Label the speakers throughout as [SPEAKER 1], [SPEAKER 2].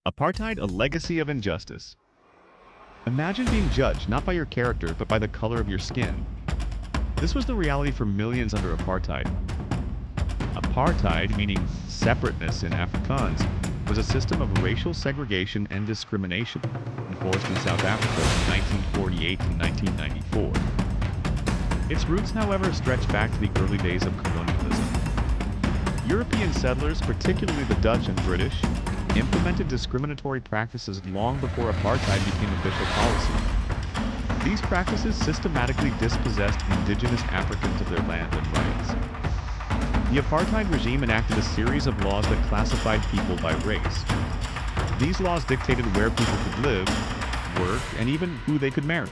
[SPEAKER 1] Apartheid, a legacy of injustice. Imagine being judged not by your character, but by the color of your skin. This was the reality for millions under apartheid. Apartheid, meaning separateness in Afrikaans, was a system of racial segregation and discrimination enforced in South Africa from 1948 to 1994. Its roots, however, stretch back to the early days of colonialism. European settlers, particularly the Dutch and British, implemented discriminatory practices long before apartheid became official policy. These practices systematically dispossessed indigenous Africans of their land and rights. The apartheid regime enacted a series of laws that classified people by race. These laws dictated where people could live, work, and even who they could marry.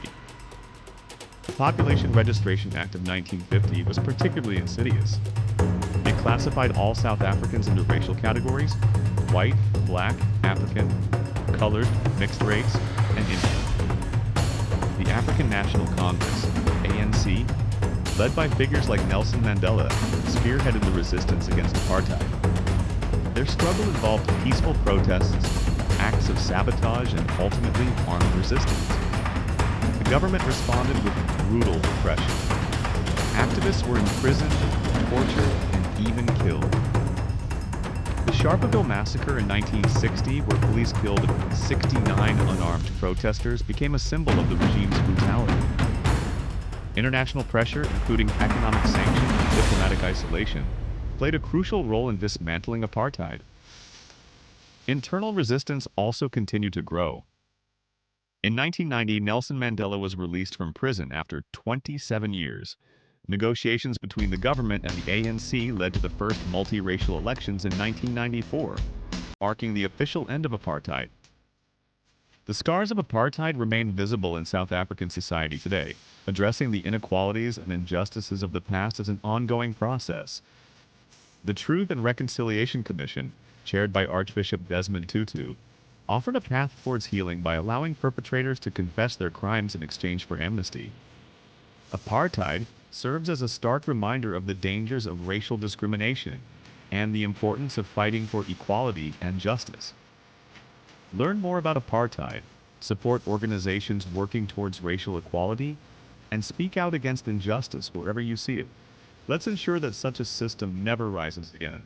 [SPEAKER 1] The Population Registration Act of 1950 was particularly insidious. It classified all South Africans into racial categories: white, black, African, colored, mixed race, and Indian. The African National Congress, ANC, led by figures like Nelson Mandela, spearheaded the resistance against apartheid. Their struggle involved peaceful protests, acts of sabotage, and ultimately armed resistance. The government responded with brutal repression. Activists were imprisoned, tortured, and even killed. The Sharpeville massacre in 1960, where police killed 69 unarmed protesters, became a symbol of the regime's brutality. International pressure, including economic sanctions and diplomatic isolation, played a crucial role in dismantling apartheid. Internal resistance also continued to grow. In 1990, Nelson Mandela was released from prison after 27 years. Negotiations between the government and the ANC led to the first multiracial elections in 1994, marking the official end of apartheid. The scars of apartheid remain visible in South African society today. Addressing the inequalities and injustices of the past is an ongoing process. The Truth and Reconciliation Commission, chaired by Archbishop Desmond Tutu, offered a path towards healing by allowing perpetrators to confess their crimes in exchange for amnesty. Apartheid serves as a stark reminder of the dangers of racial discrimination and the importance of fighting for equality and justice. Learn more about apartheid, support organizations working towards racial equality, and speak out against injustice wherever you see it. Let's ensure that such a system never rises again.